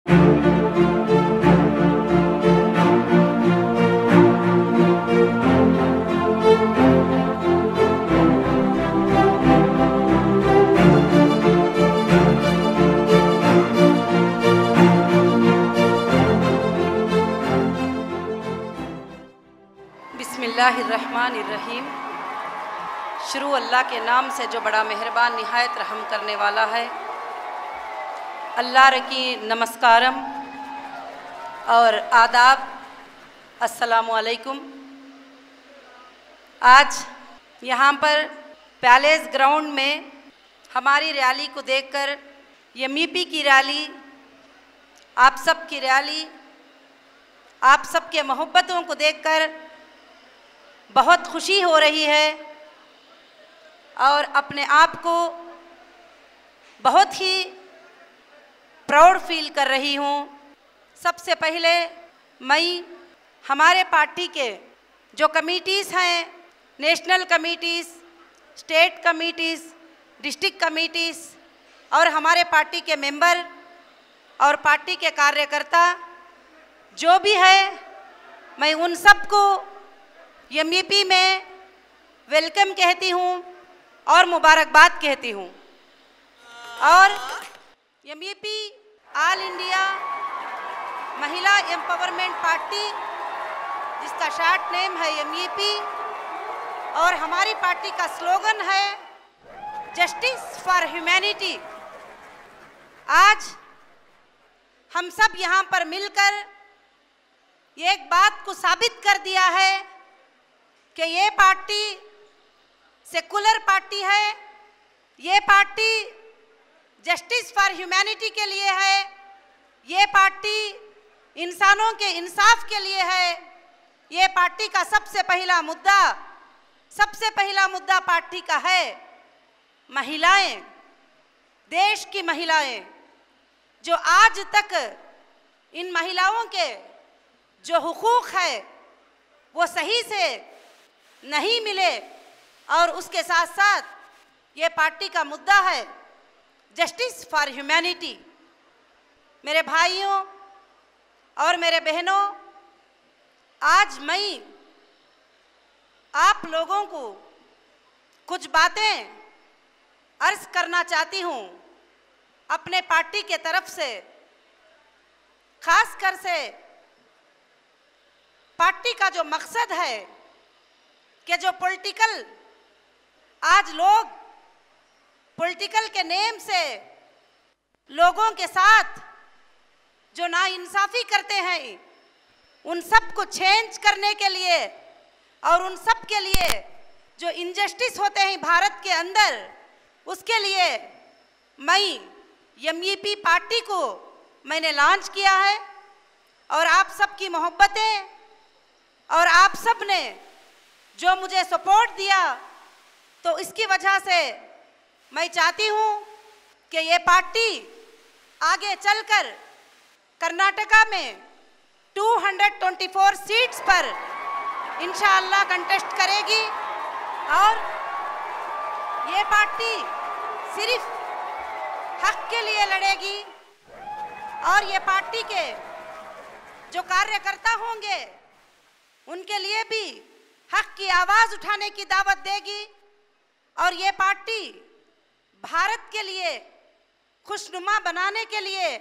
बिस्मिल्लाहिर्रहमानिर्रहीम। शुरू अल्लाह के नाम से जो बड़ा मेहरबान निहायत रहम करने वाला है। अल्लाह की नमस्कारम और आदाब। अस्सलामु अलैकुम। आज यहाँ पर पैलेस ग्राउंड में हमारी रैली को देखकर, एमईपी की रैली, आप सब की रैली, आप सब के मोहब्बतों को देखकर बहुत खुशी हो रही है और अपने आप को बहुत ही प्राउड फील कर रही हूँ। सबसे पहले मैं हमारे पार्टी के जो कमिटीज़ हैं, national committees, state committees, district committees और हमारे पार्टी के मेंबर और पार्टी के कार्यकर्ता जो भी है, मैं उन सबको एमईपी में वेलकम कहती हूँ और मुबारकबाद कहती हूँ। और एमईपी ऑल इंडिया महिला एम्पावरमेंट पार्टी, जिसका शॉर्ट नेम है एमईपी, और हमारी पार्टी का स्लोगन है जस्टिस फॉर ह्यूमैनिटी। आज हम सब यहाँ पर मिलकर एक बात को साबित कर दिया है कि ये पार्टी सेकुलर पार्टी है, ये पार्टी जस्टिस फॉर ह्यूमैनिटी के लिए है, ये पार्टी इंसानों के इंसाफ के लिए है। ये पार्टी का सबसे पहला मुद्दा पार्टी का है महिलाएं, देश की महिलाएं, जो आज तक इन महिलाओं के जो हुकूक है वो सही से नहीं मिले, और उसके साथ साथ ये पार्टी का मुद्दा है जस्टिस फॉर ह्यूमैनिटी। मेरे भाइयों और मेरे बहनों, आज मैं आप लोगों को कुछ बातें अर्ज करना चाहती हूँ अपने पार्टी के तरफ से। खासकर से पार्टी का जो मकसद है कि जो पॉलिटिकल, आज लोग पॉलिटिकल के नेम से लोगों के साथ जो नाइंसाफ़ी करते हैं, उन सब को चेंज करने के लिए और उन सब के लिए जो इनजस्टिस होते हैं भारत के अंदर, उसके लिए मैं एमईपी पार्टी को मैंने लॉन्च किया है। और आप सब की मोहब्बतें और आप सब ने जो मुझे सपोर्ट दिया, तो इसकी वजह से मैं चाहती हूँ कि ये पार्टी आगे चलकर कर्नाटका में 224 सीट्स पर इंशाअल्लाह कंटेस्ट करेगी। और ये पार्टी सिर्फ हक के लिए लड़ेगी, और ये पार्टी के जो कार्यकर्ता होंगे उनके लिए भी हक की आवाज़ उठाने की दावत देगी। और ये पार्टी भारत के लिए खुशनुमा बनाने के लिए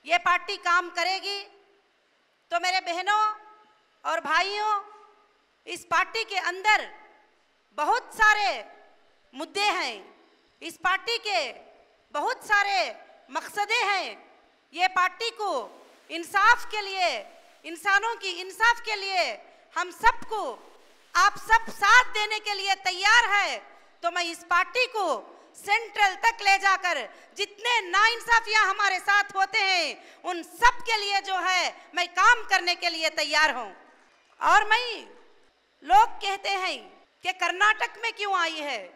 ये पार्टी काम करेगी। तो मेरे बहनों और भाइयों, इस पार्टी के अंदर बहुत सारे मुद्दे हैं, इस पार्टी के बहुत सारे मकसदे हैं। ये पार्टी को इंसाफ के लिए, इंसानों की इंसाफ के लिए हम सबको, आप सब साथ देने के लिए तैयार है। तो मैं इस पार्टी को सेंट्रल तक ले जाकर जितने नाइंसाफियां हमारे साथ होते हैं उन सब के लिए जो है मैं काम करने के लिए तैयार हूं। और मैं, लोग कहते हैं कि कर्नाटक में क्यों आई है,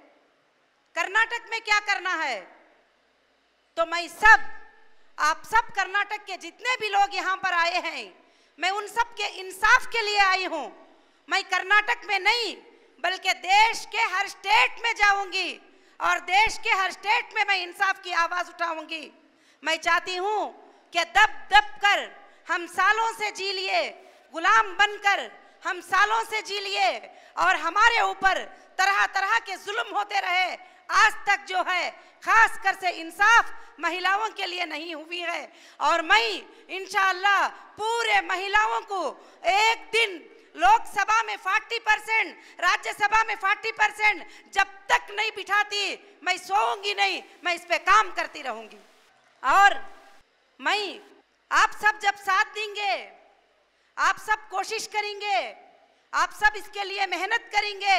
कर्नाटक में क्या करना है, तो मैं आप सब कर्नाटक के जितने भी लोग यहाँ पर आए हैं, मैं उन सब के इंसाफ के लिए आई हूँ। मैं कर्नाटक में नहीं बल्कि देश के हर स्टेट में जाऊंगी और देश के हर स्टेट में मैं इंसाफ की आवाज़ उठाऊंगी। मैं चाहती हूँ कि दब दब कर हम सालों से जी लिए, गुलाम बनकर हम सालों से जी लिए और हमारे ऊपर तरह तरह के जुल्म होते रहे। आज तक जो है खास कर से इंसाफ महिलाओं के लिए नहीं हुई है। और मैं इंशाअल्लाह पूरे महिलाओं को एक दिन लोकसभा में 40%, राज्यसभा में 40% जब तक नहीं बिठाती मैं सोऊंगी नहीं, मैं इस पे काम करती रहूंगी। और मैं आप सब जब साथ देंगे, आप सब कोशिश करेंगे, आप सब इसके लिए मेहनत करेंगे,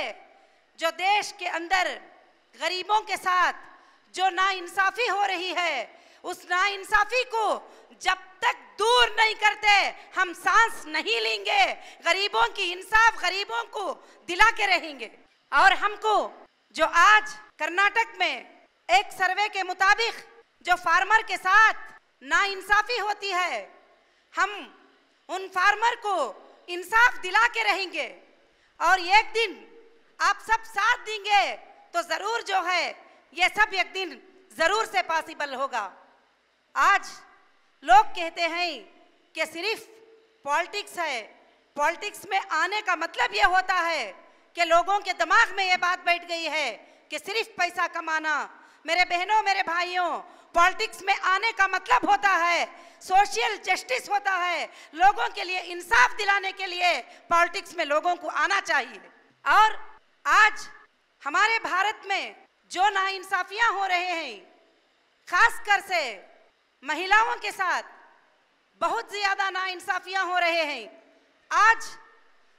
जो देश के अंदर गरीबों के साथ जो नाइंसाफी हो रही है, उस नाइंसाफी को जब तक दूर नहीं करते हम सांस नहीं लेंगे। गरीबों की इंसाफ गरीबों को दिला के रहेंगे। और हमको जो आज कर्नाटक में एक सर्वे के मुताबिक जो फार्मर के साथ नाइंसाफी होती है, हम उन फार्मर को इंसाफ दिला के रहेंगे। और एक दिन आप सब साथ देंगे तो जरूर जो है ये सब एक दिन जरूर से पॉसिबल होगा। आज लोग कहते हैं कि सिर्फ पॉलिटिक्स है, पॉलिटिक्स में आने का मतलब ये होता है कि लोगों के दिमाग में ये बात बैठ गई है कि सिर्फ पैसा कमाना। मेरे बहनों, मेरे भाइयों, पॉलिटिक्स में आने का मतलब होता है सोशल जस्टिस होता है, लोगों के लिए इंसाफ दिलाने के लिए पॉलिटिक्स में लोगों को आना चाहिए। और आज हमारे भारत में जो नाइंसाफियां हो रहे हैं, खासकर से महिलाओं के साथ बहुत ज्यादा नाइंसाफियां हो रहे हैं। आज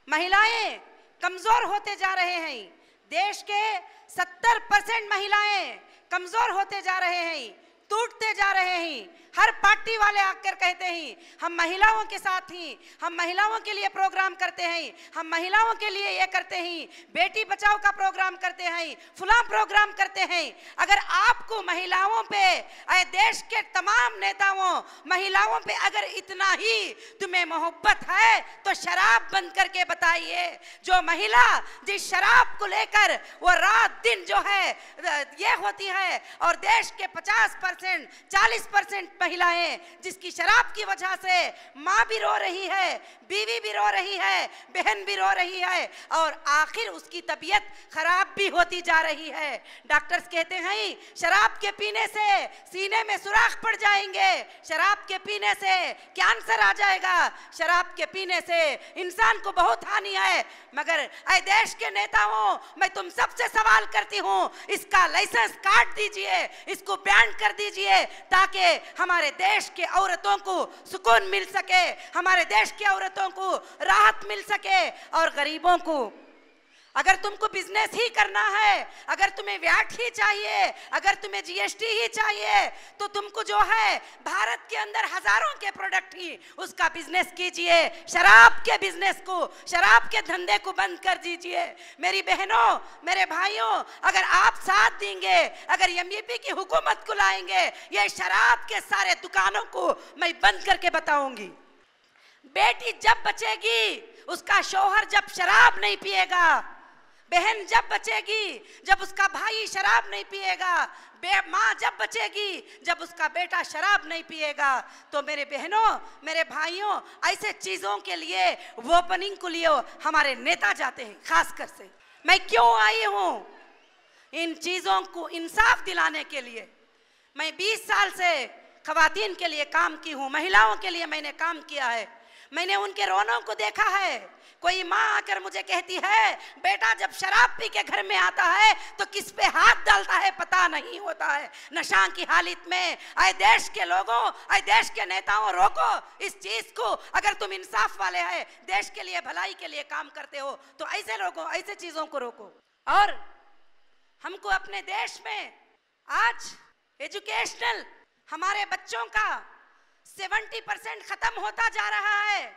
महिलाएं कमजोर होते जा रहे हैं। देश के 70% महिलाएं कमजोर होते जा रहे हैं, टूटते जा रहे हैं। हर पार्टी वाले आकर कहते हैं हम महिलाओं के साथ ही, हम महिलाओं के लिए प्रोग्राम करते हैं, हम महिलाओं के लिए ये करते हैं, बेटी बचाओ का प्रोग्राम करते हैं, फुला प्रोग्राम करते हैं। अगर आपको महिलाओं पे, देश के तमाम नेताओं महिलाओं पे अगर इतना ही तुम्हें मोहब्बत है तो शराब बंद करके बताइए। जो महिला जिस शराब को लेकर वो रात दिन जो है ये होती है, और देश के 50% 40% महिलाएं जिसकी शराब की वजह से माँ भी रो रही है, बीवी भी रो रही है, बहन भी रो रही है, और आखिर उसकी तबीयत खराब भी होती जा रही है। डॉक्टर्स कहते हैं शराब के पीने से सीने में सुराख पड़ जाएंगे, शराब के पीने से कैंसर आ जाएगा, शराब के पीने से इंसान को बहुत हानि है। मगर ऐ देश के नेताओं, मैं तुम सबसे सवाल करती हूँ, इसका लाइसेंस काट दीजिए, इसको बैन कर दीजिए, ताकि हमारे देश के औरतों को सुकून मिल सके, हमारे देश की औरतों को राहत मिल सके। और गरीबों को, अगर तुमको बिजनेस ही करना है, अगर तुम्हें वैट ही चाहिए, अगर तुम्हें जीएसटी ही चाहिए, तो तुमको जो है भारत के अंदर हजारों के प्रोडक्ट ही उसका बिजनेस कीजिए। शराब के बिजनेस को, शराब के धंधे को बंद कर दीजिए। मेरी बहनों, मेरे भाइयों, अगर आप साथ देंगे, अगर एमईपी की हुकूमत को लाएंगे, ये शराब के सारे दुकानों को मैं बंद करके बताऊंगी। बेटी जब बचेगी, उसका शौहर जब शराब नहीं पिएगा, बहन जब बचेगी जब उसका भाई शराब नहीं पिएगा, माँ जब बचेगी जब उसका बेटा शराब नहीं पिएगा, तो मेरे बहनों, मेरे भाइयों, ऐसे चीजों के लिए ओपनिंग को लिए हमारे नेता जाते हैं। खासकर से मैं क्यों आई हूँ, इन चीजों को इंसाफ दिलाने के लिए। मैं 20 साल से खवातीन के लिए काम की हूँ, महिलाओं के लिए मैंने काम किया है। मैंने उनके रोनों को देखा है। कोई माँ आकर मुझे कहती है बेटा जब शराब पी के घर में आता है तो किस पे हाथ डालता है पता नहीं होता है। नशा की हालत में आए देश के लोगों, आए देश के नेताओं, रोको इस चीज को। अगर तुम इंसाफ वाले हैं, देश के लिए भलाई के लिए काम करते हो, तो ऐसे लोगों, ऐसे चीजों को रोको। और हमको अपने देश में आज एजुकेशनल हमारे बच्चों का 70% खत्म होता जा रहा है।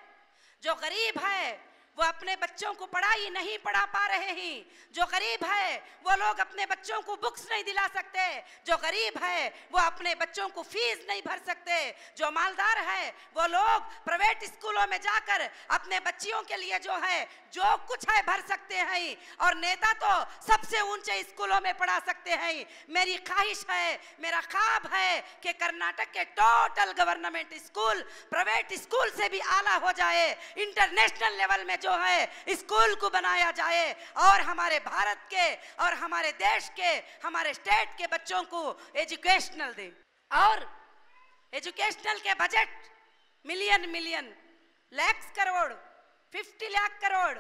जो गरीब है वो अपने बच्चों को पढ़ाई नहीं पढ़ा पा रहे हैं। जो गरीब है वो लोग अपने बच्चों को बुक्स नहीं दिला सकते। जो गरीब है वो अपने बच्चों को फीस नहीं भर सकते। जो मालदार है वो लोग प्राइवेट स्कूलों में जाकर अपने बच्चियों के लिए जो है जो कुछ है भर सकते हैं, और नेता तो सबसे ऊंचे स्कूलों में पढ़ा सकते हैं। मेरी ख्वाहिश है, मेरा ख्वाब है कि कर्नाटक के total government school private school से भी आला हो जाए, इंटरनेशनल लेवल में जो है स्कूल को बनाया जाए, और हमारे भारत के और हमारे देश के, हमारे स्टेट के बच्चों को एजुकेशनल दे। और एजुकेशनल के बजट मिलियन लाख करोड़, 50 लाख करोड़,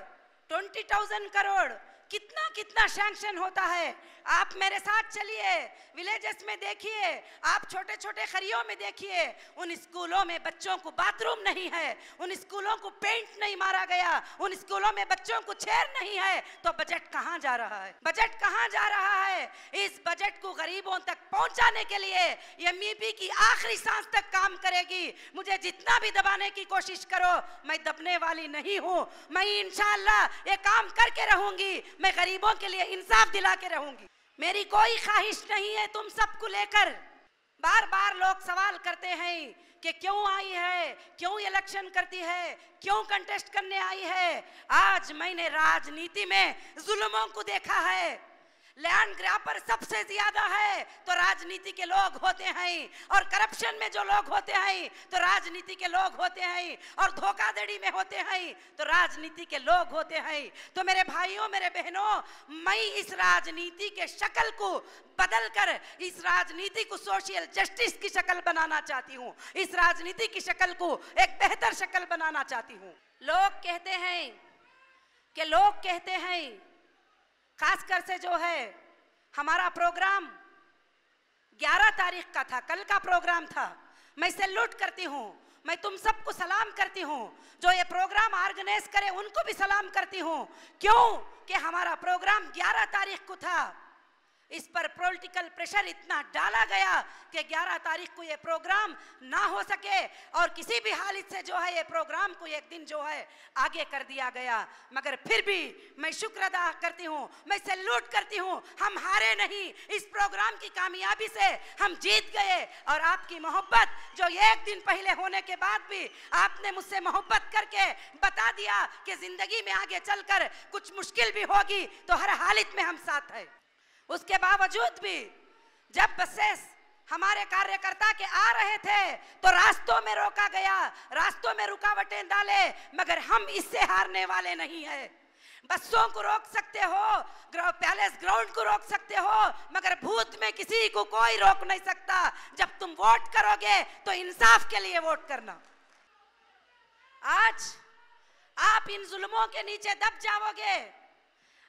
20,000 करोड़, कितना कितना सैंक्शन होता है। आप मेरे साथ चलिए, विलेजेस में देखिए, आप छोटे छोटे खरियों में देखिए, उन स्कूलों में बच्चों को बाथरूम नहीं है, उन स्कूलों को पेंट नहीं मारा गया, उन स्कूलों में बच्चों को चेयर नहीं है, तो बजट कहां जा रहा है? बजट कहां जा रहा है? इस बजट को गरीबों तक पहुंचाने के लिए एमईपी की आखिरी सांस तक काम करेगी। मुझे जितना भी दबाने की कोशिश करो, मैं दबने वाली नहीं हूं। मैं इंशाअल्लाह ये काम करके रहूंगी, मैं गरीबों के लिए इंसाफ दिला के रहूंगी। मेरी कोई ख्वाहिश नहीं है तुम सबको लेकर। बार बार लोग सवाल करते हैं कि क्यों आई है, क्यों इलेक्शन करती है, क्यों कंटेस्ट करने आई है। आज मैंने राजनीति में जुल्मों को देखा है। लैंड ग्रैबर सबसे ज्यादा है तो राजनीति के लोग होते हैं, और करप्शन में जो लोग होते हैं तो राजनीति के लोग होते हैं, और धोखाधड़ी में होते हैं तो राजनीति के लोग होते हैं। तो मेरे भाइयों, मेरे बहनों, मैं इस राजनीति के शक्ल को बदलकर इस राजनीति को सोशल जस्टिस की शक्ल बनाना चाहती हूँ। इस राजनीति की शक्ल को एक बेहतर शक्ल बनाना चाहती हूँ। लोग कहते हैं खासकर से जो है हमारा प्रोग्राम 11 तारीख का था, कल का प्रोग्राम था। मैं सैल्यूट करती हूँ, मैं तुम सबको सलाम करती हूँ। जो ये प्रोग्राम ऑर्गेनाइज करे उनको भी सलाम करती हूँ। क्यों कि हमारा प्रोग्राम 11 तारीख को था। इस पर पॉलिटिकल प्रेशर इतना डाला गया कि 11 तारीख को ये प्रोग्राम ना हो सके, और किसी भी हालत से जो है ये प्रोग्राम को एक दिन जो है आगे कर दिया गया। मगर फिर भी मैं शुक्र अदा करती हूँ, मैं सैल्यूट करती हूँ। हम हारे नहीं, इस प्रोग्राम की कामयाबी से हम जीत गए। और आपकी मोहब्बत जो एक दिन पहले होने के बाद भी आपने मुझसे मोहब्बत करके बता दिया कि जिंदगी में आगे चलकर कुछ मुश्किल भी होगी तो हर हालत में हम साथ हैं। उसके बावजूद भी जब बसेस हमारे कार्यकर्ता के आ रहे थे तो रास्तों में रोका गया, रास्तों में रुकावटें डाले, मगर हम इससे हारने वाले नहीं है। बसों को रोक सकते हो, पैलेस ग्राउंड को रोक सकते हो, मगर भूत में किसी को कोई रोक नहीं सकता। जब तुम वोट करोगे तो इंसाफ के लिए वोट करना। आज आप इन जुल्मों के नीचे दब जाओगे,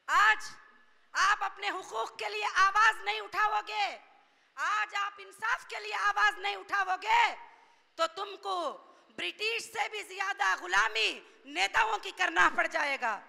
आज आप अपने हुकूक के लिए आवाज नहीं उठाओगे, आज आप इंसाफ के लिए आवाज नहीं उठाओगे, तो तुमको ब्रिटिश से भी ज्यादा गुलामी नेताओं की करना पड़ जाएगा।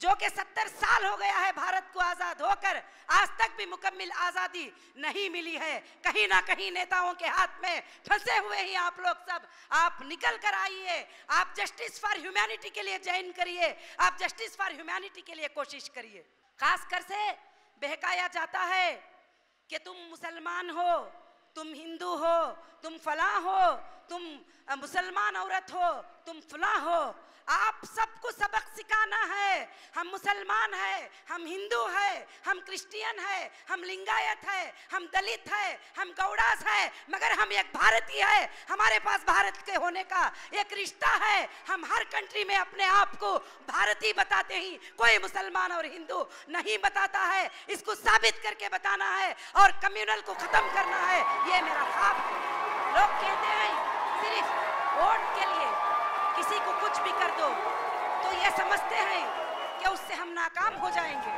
जो कि 70 साल हो गया है भारत को आजाद होकर, आज तक भी मुकम्मल आजादी नहीं मिली है। कहीं ना कहीं नेताओं के हाथ में फंसे हुए ही आप लोग सब। आप निकल कर आइए, आप जस्टिस फॉर ह्यूमैनिटी के लिए ज्वाइन करिए, आप जस्टिस फॉर ह्यूमैनिटी के लिए कोशिश करिए। खासकर से बहकाया जाता है कि तुम मुसलमान हो, तुम हिंदू हो, तुम फलां हो, तुम मुसलमान औरत हो, तुम फलां हो। आप सबको सबक सिखाना है। हम मुसलमान हैं, हम हिंदू हैं, हम क्रिश्चियन हैं, हम लिंगायत हैं, हम दलित हैं, हम गौड़ास हैं, मगर हम एक भारतीय है। हमारे पास भारत के होने का एक रिश्ता है। हम हर कंट्री में अपने आप को भारतीय बताते ही, कोई मुसलमान और हिंदू नहीं बताता है। इसको साबित करके बताना है और कम्युनल को खत्म करना है, ये मेरा ख्वाब है। लोग कहते हैं सिर्फ वोट के लिए किसी को कुछ भी कर दो, तो ये समझते हैं कि उससे हम नाकाम हो जाएंगे।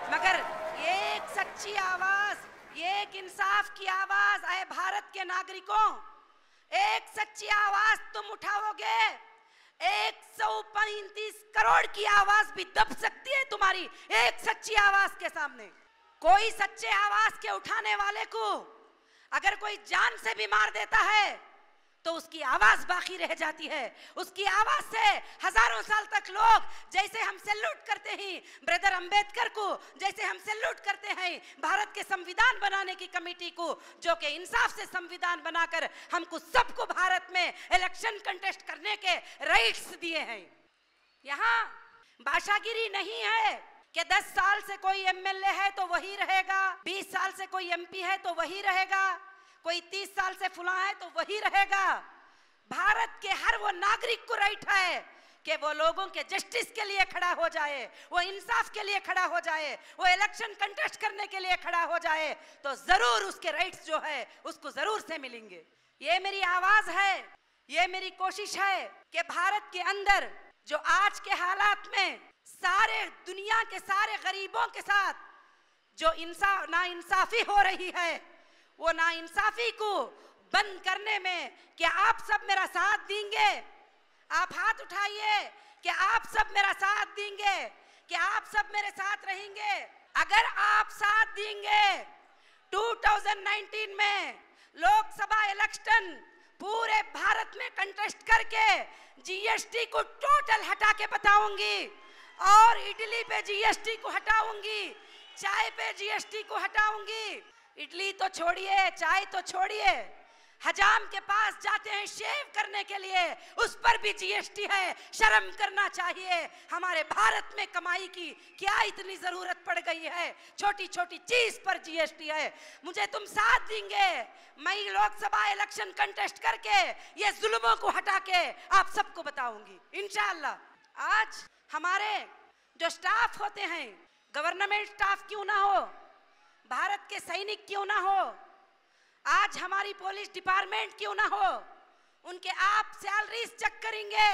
मगर एक सच्ची आवाज, एक इंसाफ की आवाज आए भारत के नागरिकों, एक सच्ची आवाज तुम उठाओगे, 135 करोड़ की आवाज भी दब सकती है तुम्हारी एक सच्ची आवाज के सामने। कोई सच्चे आवाज के उठाने वाले को अगर कोई जान से भी मार देता है तो उसकी आवाज बाकी रह जाती है। उसकी आवाज से हजारों साल तक लोग, जैसे हम सैल्यूट करते हैं ब्रदर अंबेडकर को, जैसे हम सैल्यूट करते हैं भारत के संविधान बनाने की कमेटी को, जो कि इंसाफ से संविधान बनाकर हमको सबको भारत में इलेक्शन कंटेस्ट करने के राइट्स दिए हैं। यहाँ भाषागिरी नहीं है कि 10 साल से कोई एमएलए है तो वही रहेगा, 20 साल से कोई एमपी है तो वही रहेगा, कोई 30 साल से फुला है तो वही रहेगा। भारत के हर वो नागरिक को राइट है कि वो लोगों के जस्टिस के लिए खड़ा हो जाए, वो इंसाफ के लिए खड़ा हो जाए, वो इलेक्शन कंटेस्ट करने के लिए खड़ा हो जाए, तो जरूर उसके राइट्स जो है उसको जरूर से मिलेंगे। ये मेरी आवाज है, ये मेरी कोशिश है कि भारत के अंदर जो आज के हालात में सारे दुनिया के सारे गरीबों के साथ जो नाइंसाफी हो रही है, वो नाइंसाफी को बंद करने में क्या आप सब मेरा साथ देंगे? आप हाथ उठाइए कि आप सब मेरा साथ देंगे, कि आप सब मेरे साथ रहेंगे। अगर आप साथ देंगे 2019 में लोकसभा इलेक्शन पूरे भारत में कंटेस्ट करके जीएसटी को टोटल हटा के बताऊंगी, और इडली पे जीएसटी को हटाऊंगी, चाय पे जीएसटी को हटाऊंगी। इडली तो छोड़िए, चाय तो छोड़िए, हजाम के पास जाते हैं शेव करने के लिए, उस पर भी जीएसटी है। शर्म करना चाहिए। हमारे भारत में कमाई की क्या इतनी जरूरत पड़ गई है? छोटी छोटी चीज पर जीएसटी है। मुझे तुम साथ देंगे, मैं लोकसभा इलेक्शन कंटेस्ट करके ये जुल्मों को हटा के आप सबको बताऊंगी इंशाअल्लाह। आज हमारे जो स्टाफ होते हैं, गवर्नमेंट स्टाफ क्यों ना हो, भारत के सैनिक क्यों ना हो, आज हमारी पुलिस डिपार्टमेंट क्यों ना हो, उनके आप सैलरीज चेक करेंगे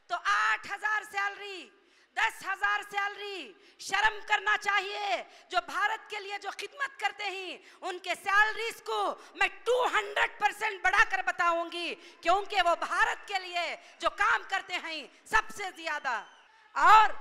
तो 8,000 सैलरी, 10,000 सैलरी। शर्म करना चाहिए। जो भारत के लिए जो खिदमत करते हैं उनके सैलरीज को मैं 200% बढ़ाकर बताऊंगी, क्योंकि वो भारत के लिए जो काम करते हैं सबसे ज्यादा। और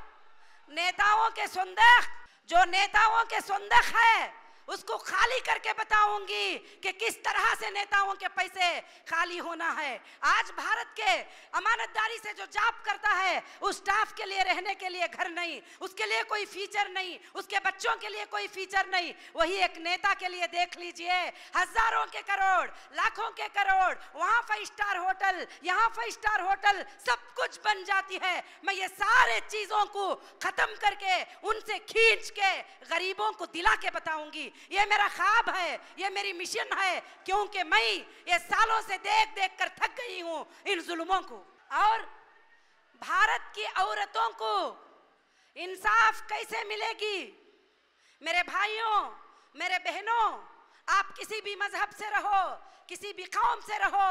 नेताओं के संदेश, जो नेताओं के संदेश है उसको खाली करके बताऊंगी कि किस तरह से नेताओं के पैसे खाली होना है। आज भारत के अमानतदारी से जो जॉब करता है उस स्टाफ के लिए रहने के लिए घर नहीं, उसके लिए कोई फीचर नहीं, उसके बच्चों के लिए कोई फीचर नहीं। वही एक नेता के लिए देख लीजिए, हजारों के करोड़, लाखों के करोड़, वहां 5 स्टार होटल, यहाँ 5 स्टार होटल, सब कुछ बन जाती है। मैं ये सारे चीजों को खत्म करके उनसे खींच के गरीबों को दिला के बताऊंगी। ये मेरा ख्वाब है, ये मेरी मिशन है, क्योंकि मैं ये सालों से देख देख कर थक गई हूं इन जुल्मों को। और भारत की औरतों को इंसाफ कैसे मिलेगी? मेरे भाइयों, मेरे बहनों, आप किसी भी मजहब से रहो, किसी भी कौम से रहो,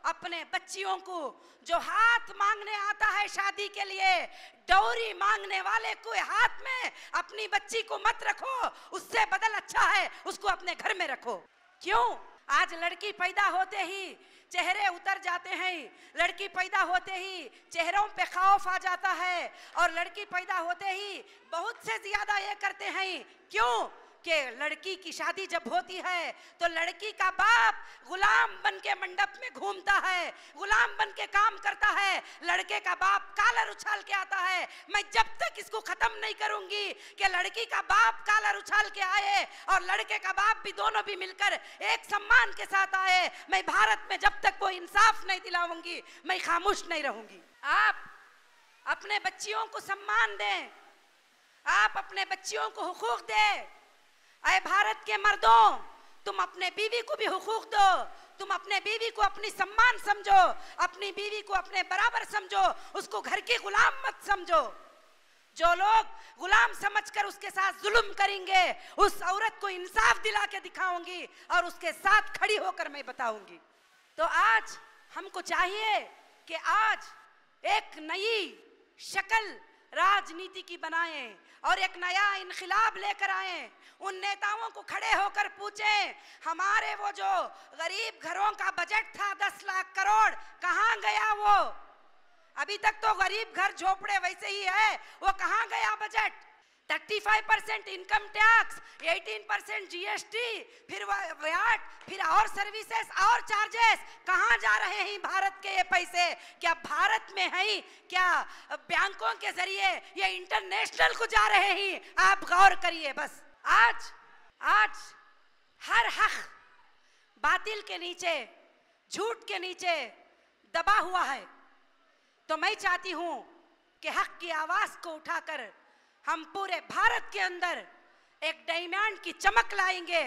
अपने बच्चियों को जो हाथ मांगने आता है शादी के लिए, डौरी मांगने वाले को हाथ में अपनी बच्ची को मत रखो, उससे बदल अच्छा है उसको अपने घर में रखो। क्यों? आज लड़की पैदा होते ही चेहरे उतर जाते हैं, लड़की पैदा होते ही चेहरों पे खौफ आ जाता है, और लड़की पैदा होते ही बहुत से ज्यादा ये करते हैं। क्यों? कि लड़की की शादी जब होती है तो लड़की का बाप गुलाम बन के मंडप में घूमता है, गुलाम बन के काम करता है, लड़के का बाप कालर उछाल के आता है। मैं जब तक इसको खत्म नहीं करूंगी कि लड़की का बाप कालर उछाल के आए और लड़के का बाप भी, दोनों भी मिलकर एक सम्मान के साथ आए, मैं भारत में जब तक वो इंसाफ नहीं दिलाऊंगी मैं खामोश नहीं रहूंगी। आप अपने बच्चियों को सम्मान दें, आप अपने बच्चियों को हुकूक दें। अरे भारत के मर्दों, तुम अपने बीवी को भी हुकूक दो, तुम अपने बीवी को अपनी सम्मान समझो, अपनी बीवी को अपने बराबर समझो, उसको घर की गुलाम मत समझो। जो लोग गुलाम समझकर उसके साथ जुल्म करेंगे, उस औरत को इंसाफ दिला के दिखाऊंगी और उसके साथ खड़ी होकर मैं बताऊंगी। तो आज हमको चाहिए कि आज एक नई शक्ल राजनीति की बनाएं और एक नया इनकलाब लेकर आए। उन नेताओं को खड़े होकर पूछें, हमारे वो जो गरीब घरों का बजट था 10 लाख करोड़, कहां गया वो? अभी तक तो गरीब घर झोपड़े वैसे ही है, वो कहां गया बजट? 35% इनकम टैक्स, 18% जीएसटी, फिर वैट, फिर और सर्विसेज और चार्जेस। कहां जा रहे हैं भारत के ये पैसे? क्या भारत में है? क्या बैंकों के जरिए ये इंटरनेशनल को जा रहे हैं? आप गौर करिए। बस आज हर हक बातिल के नीचे, झूठ के नीचे दबा हुआ है। तो मैं चाहती हूं कि हक की आवाज को उठाकर हम पूरे भारत के अंदर एक डायमंड की चमक लाएंगे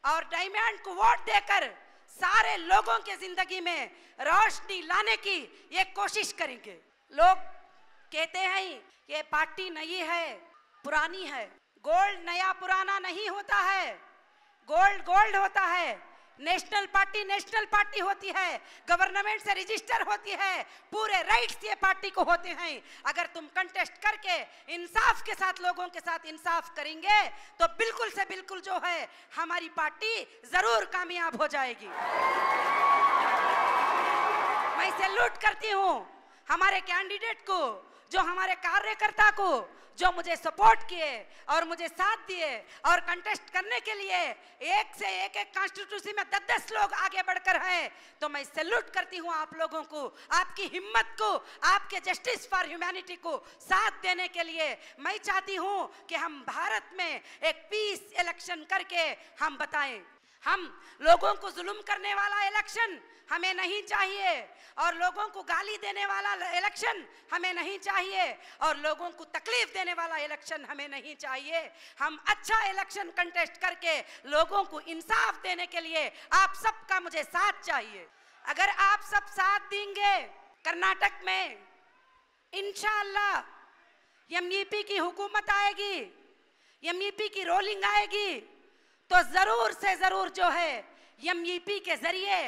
और डायमंड को वोट देकर सारे लोगों के जिंदगी में रोशनी लाने की ये कोशिश करेंगे। लोग कहते हैं ये पार्टी नई है, पुरानी है। गोल्ड नया पुराना नहीं होता है, गोल्ड गोल्ड होता है। नेशनल पार्टी होती है, गवर्नमेंट से रजिस्टर होती है, पूरे राइट्स ये पार्टी को होते हैं। अगर तुम कंटेस्ट करके इंसाफ के साथ, लोगों के साथ इंसाफ करेंगे तो बिल्कुल से बिल्कुल जो है हमारी पार्टी जरूर कामयाब हो जाएगी। मैं सैल्यूट करती हूं हमारे कैंडिडेट को, जो हमारे कार्यकर्ता को, जो मुझे सपोर्ट किए और मुझे साथ दिए और कंटेस्ट करने के लिए एक से एक कॉन्स्टिट्यूंसी में 10-10 लोग आगे बढ़कर हैं। तो मैं सैल्यूट करती हूं आप लोगों को, आपकी हिम्मत को, आपके जस्टिस फॉर ह्यूमैनिटी को साथ देने के लिए। मैं चाहती हूं कि हम भारत में एक पीस इलेक्शन करके हम बताएं, हम लोगों को जुल्म करने वाला इलेक्शन हमें नहीं चाहिए और लोगों को गाली देने वाला इलेक्शन हमें नहीं चाहिए और लोगों को तकलीफ देने वाला इलेक्शन हमें नहीं चाहिए। हम अच्छा इलेक्शन कंटेस्ट करके लोगों को इंसाफ देने के लिए आप सबका मुझे साथ चाहिए। अगर आप सब साथ देंगे, कर्नाटक में इंशाअल्लाह एमईपी की हुकूमत आएगी, एमईपी की रोलिंग आएगी, तो जरूर से जरूर जो है एमईपी के जरिए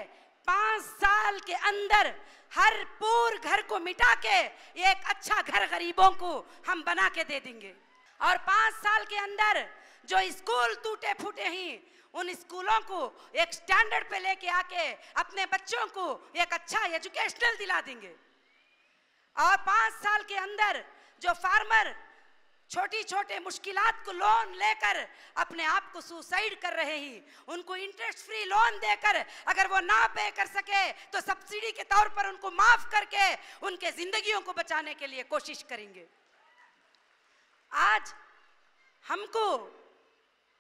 5 साल के अंदर हर पूर घर को मिटा के एक अच्छा घर गरीबों को हम बना के दे देंगे। और 5 साल के अंदर जो स्कूल टूटे फूटे हैं उन स्कूलों को एक स्टैंडर्ड पे लेके आके अपने बच्चों को एक अच्छा एजुकेशनल दिला देंगे। और 5 साल के अंदर जो फार्मर छोटी छोटे मुश्किलात को लोन लेकर अपने आप को सुसाइड कर रहे हैं, उनको इंटरेस्ट फ्री लोन देकर अगर वो ना पे कर सके तो सब्सिडी के तौर पर उनको माफ करके उनके जिंदगियों को बचाने के लिए कोशिश करेंगे। आज हमको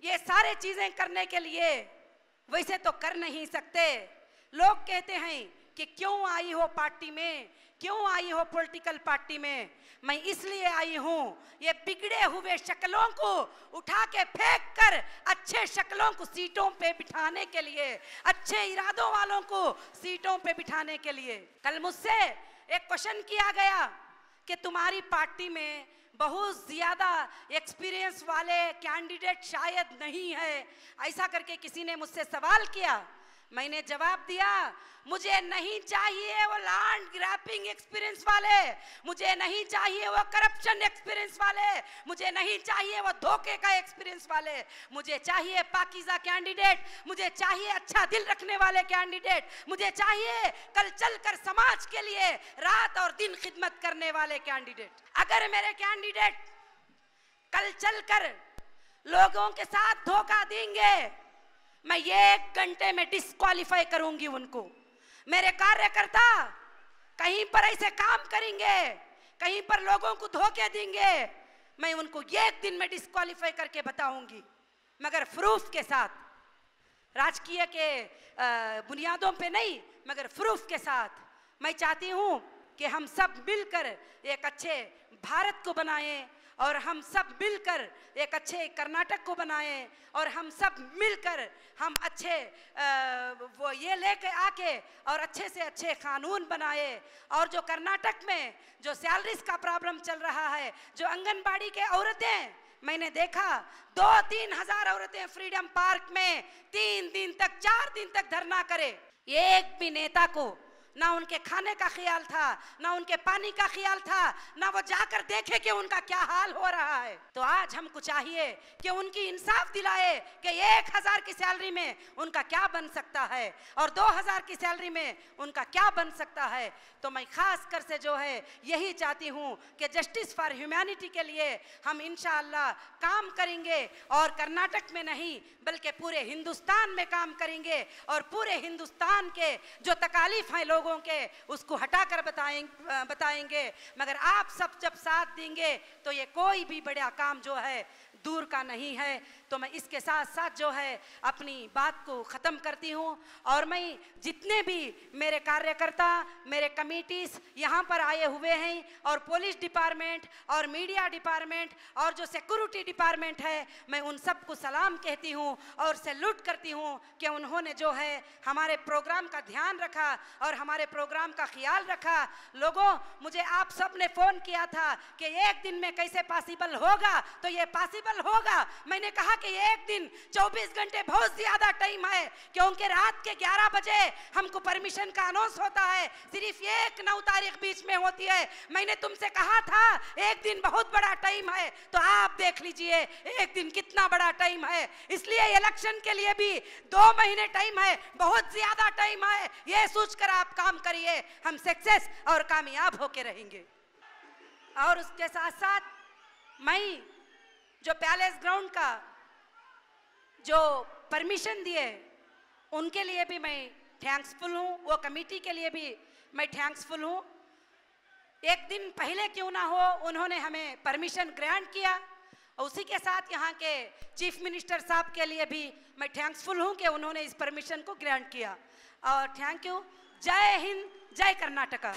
ये सारे चीजें करने के लिए वैसे तो कर नहीं सकते। लोग कहते हैं कि क्यों आई हो पार्टी में, क्यों आई हो पॉलिटिकल पार्टी में? मैं इसलिए आई हूं ये बिगड़े हुए शक्लों को उठा के फेंक कर अच्छे शक्लों को सीटों पे बिठाने के लिए, अच्छे इरादों वालों को सीटों पे बिठाने के लिए। कल मुझसे एक क्वेश्चन किया गया कि तुम्हारी पार्टी में बहुत ज्यादा एक्सपीरियंस वाले कैंडिडेट शायद नहीं है, ऐसा करके किसी ने मुझसे सवाल किया। मैंने जवाब दिया, मुझे नहीं चाहिए वो लैंड ग्रैबिंग एक्सपीरियंस वाले, मुझे नहीं चाहिए वो करप्शन एक्सपीरियंस वाले, मुझे नहीं चाहिए वो धोखे का एक्सपीरियंस वाले, मुझे चाहिए पाकीज़ा कैंडिडेट, मुझे चाहिए अच्छा दिल रखने वाले कैंडिडेट, मुझे चाहिए कल चलकर समाज के लिए रात और दिन खिदमत करने वाले कैंडिडेट। अगर मेरे कैंडिडेट कल चलकर लोगों के साथ धोखा देंगे, मैं 1 घंटे में डिस्क्वालीफाई करूंगी उनको। मेरे कार्यकर्ता कहीं पर ऐसे काम करेंगे, कहीं पर लोगों को धोखे देंगे, मैं उनको 1 दिन में डिस्क्वालीफाई करके बताऊंगी, मगर प्रूफ के साथ, राजकीय के बुनियादों पे नहीं मगर प्रूफ के साथ। मैं चाहती हूं कि हम सब मिलकर एक अच्छे भारत को बनाएं और हम सब मिलकर एक अच्छे कर्नाटक को बनाएं और हम सब मिलकर हम अच्छे वो ये लेके आके और अच्छे से अच्छे कानून बनाए। और जो कर्नाटक में जो सैलरीज का प्रॉब्लम चल रहा है, जो आंगनबाड़ी के औरतें, मैंने देखा 2-3 हजार औरतें फ्रीडम पार्क में 3 दिन तक 4 दिन तक धरना करे। एक भी नेता को ना उनके खाने का ख्याल था, ना उनके पानी का ख्याल था, ना वो जाकर देखे कि उनका क्या हाल हो रहा है। तो आज हमको चाहिए कि उनकी इंसाफ दिलाए कि 1000 की सैलरी में उनका क्या बन सकता है और 2000 की सैलरी में उनका क्या बन सकता है। तो मैं खास कर से जो है यही चाहती हूँ कि जस्टिस फॉर ह्यूमैनिटी के लिए हम इंशाअल्लाह काम करेंगे, और कर्नाटक में नहीं बल्कि पूरे हिंदुस्तान में काम करेंगे, और पूरे हिंदुस्तान के जो तकालीफ हैं लोगों के उसको हटाकर बताएंगे। मगर आप सब जब साथ देंगे तो ये कोई भी बड़ा काम जो है दूर का नहीं है। तो मैं इसके साथ साथ जो है अपनी बात को ख़त्म करती हूँ, और मैं जितने भी मेरे कार्यकर्ता, मेरे कमिटीज़ यहाँ पर आए हुए हैं, और पुलिस डिपार्टमेंट और मीडिया डिपार्टमेंट और जो सिक्योरिटी डिपार्टमेंट है, मैं उन सबको सलाम कहती हूँ और सैल्यूट करती हूँ कि उन्होंने जो है हमारे प्रोग्राम का ध्यान रखा और हमारे प्रोग्राम का ख्याल रखा। लोगों, मुझे आप सब ने फ़ोन किया था कि एक दिन में कैसे पॉसिबल होगा, तो ये पॉसिबल होगा। मैंने कहा कि एक दिन 24 घंटे बहुत ज्यादा टाइम है, क्योंकि रात के 11 बजे हमको परमिशन का अनाउंस होता है, सिर्फ 1-9 तारीख बीच में होती है। मैंने तुमसे कहा था एक दिन बहुत बड़ा टाइम है, तो आप देख लीजिए एक दिन कितना बड़ा टाइम है। इसलिए इलेक्शन के लिए भी 2 महीने टाइम है, बहुत ज्यादा टाइम है। ये सोचकर आप काम करिए, हम सक्सेस और कामयाब होके रहेंगे। और उसके साथ साथ मैं जो पैलेस ग्राउंड का जो परमिशन दिए उनके लिए भी मैं थैंक्सफुल हूँ, वो कमेटी के लिए भी मैं थैंक्सफुल हूँ। एक दिन पहले क्यों ना हो उन्होंने हमें परमिशन ग्रांट किया, और उसी के साथ यहाँ के चीफ मिनिस्टर साहब के लिए भी मैं थैंक्सफुल हूँ कि उन्होंने इस परमिशन को ग्रांट किया। और थैंक यू। जय हिंद, जय कर्नाटका।